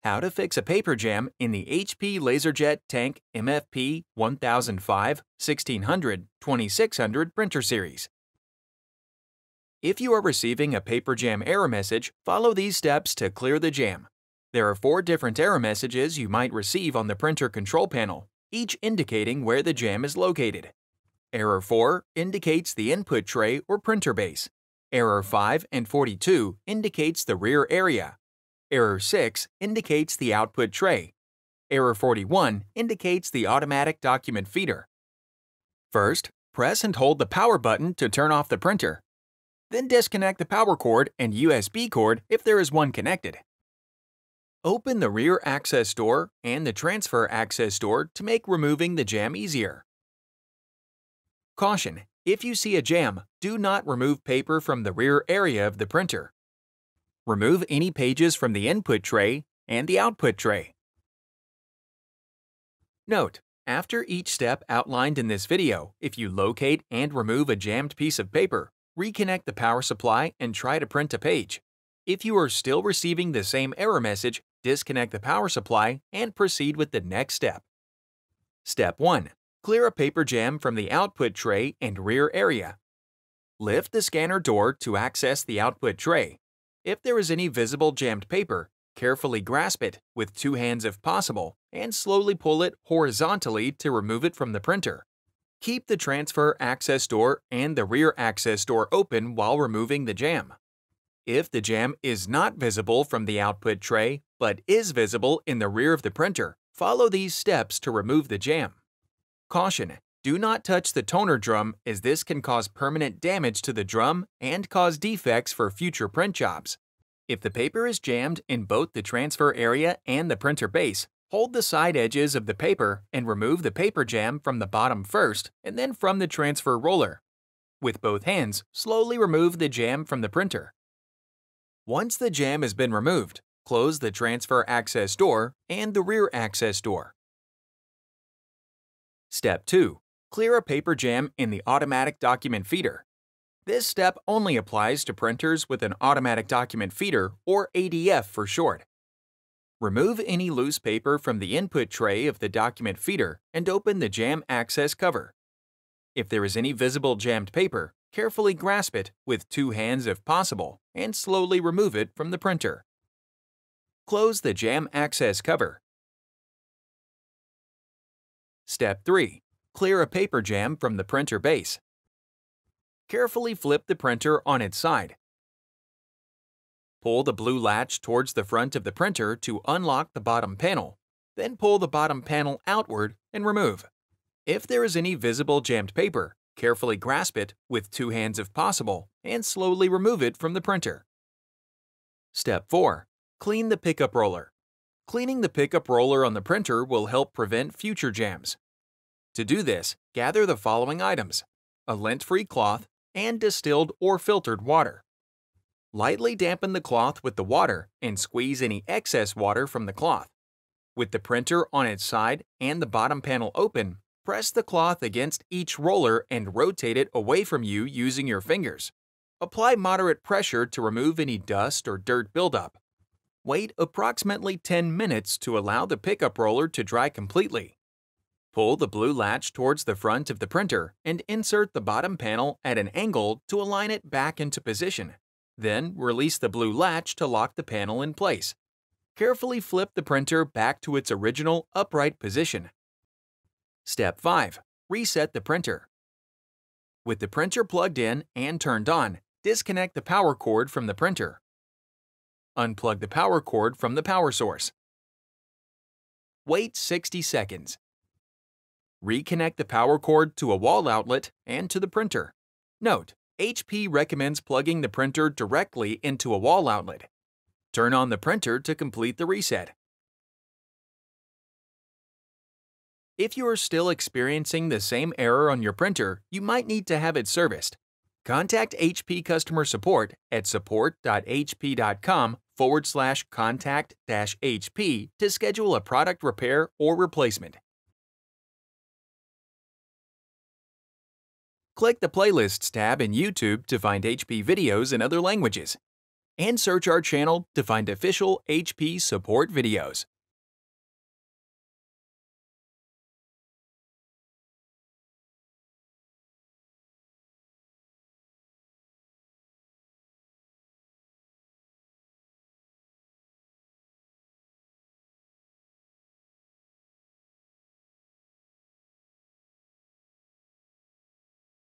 How to fix a paper jam in the HP LaserJet Tank MFP 1005, 1600, 2600 printer series. If you are receiving a paper jam error message, follow these steps to clear the jam. There are 4 different error messages you might receive on the printer control panel, each indicating where the jam is located. Error 4 indicates the input tray or printer base. Error 5 and 42 indicates the rear area. Error 6 indicates the output tray. Error 41 indicates the automatic document feeder. First, press and hold the power button to turn off the printer. Then disconnect the power cord and USB cord if there is one connected. Open the rear access door and the transfer access door to make removing the jam easier. Caution: if you see a jam, do not remove paper from the rear area of the printer. Remove any pages from the input tray and the output tray. Note: after each step outlined in this video, if you locate and remove a jammed piece of paper, reconnect the power supply and try to print a page. If you are still receiving the same error message, disconnect the power supply and proceed with the next step. Step 1. Clear a paper jam from the output tray and rear area. Lift the scanner door to access the output tray. If there is any visible jammed paper, carefully grasp it with 2 hands if possible and slowly pull it horizontally to remove it from the printer. Keep the transfer access door and the rear access door open while removing the jam. If the jam is not visible from the output tray but is visible in the rear of the printer, follow these steps to remove the jam. Caution: do not touch the toner drum, as this can cause permanent damage to the drum and cause defects for future print jobs. If the paper is jammed in both the transfer area and the printer base, hold the side edges of the paper and remove the paper jam from the bottom first and then from the transfer roller. With both hands, slowly remove the jam from the printer. Once the jam has been removed, close the transfer access door and the rear access door. Step 2. Clear a paper jam in the automatic document feeder. This step only applies to printers with an automatic document feeder, or ADF for short. Remove any loose paper from the input tray of the document feeder and open the jam access cover. If there is any visible jammed paper, carefully grasp it with 2 hands if possible and slowly remove it from the printer. Close the jam access cover. Step 3. Clear a paper jam from the printer base. Carefully flip the printer on its side. Pull the blue latch towards the front of the printer to unlock the bottom panel. Then pull the bottom panel outward and remove. If there is any visible jammed paper, carefully grasp it with 2 hands if possible and slowly remove it from the printer. Step 4. Clean the pickup roller. Cleaning the pickup roller on the printer will help prevent future jams. To do this, gather the following items: a lint-free cloth and distilled or filtered water. Lightly dampen the cloth with the water and squeeze any excess water from the cloth. With the printer on its side and the bottom panel open, press the cloth against each roller and rotate it away from you using your fingers. Apply moderate pressure to remove any dust or dirt buildup. Wait approximately 10 minutes to allow the pickup roller to dry completely. Pull the blue latch towards the front of the printer and insert the bottom panel at an angle to align it back into position. Then release the blue latch to lock the panel in place. Carefully flip the printer back to its original upright position. Step 5. Reset the printer. With the printer plugged in and turned on, disconnect the power cord from the printer. Unplug the power cord from the power source. Wait 60 seconds. Reconnect the power cord to a wall outlet and to the printer. Note: HP recommends plugging the printer directly into a wall outlet. Turn on the printer to complete the reset. If you are still experiencing the same error on your printer, you might need to have it serviced. Contact HP customer support at support.hp.com/contact-HP to schedule a product repair or replacement. Click the Playlists tab in YouTube to find HP videos in other languages. and search our channel to find official HP support videos.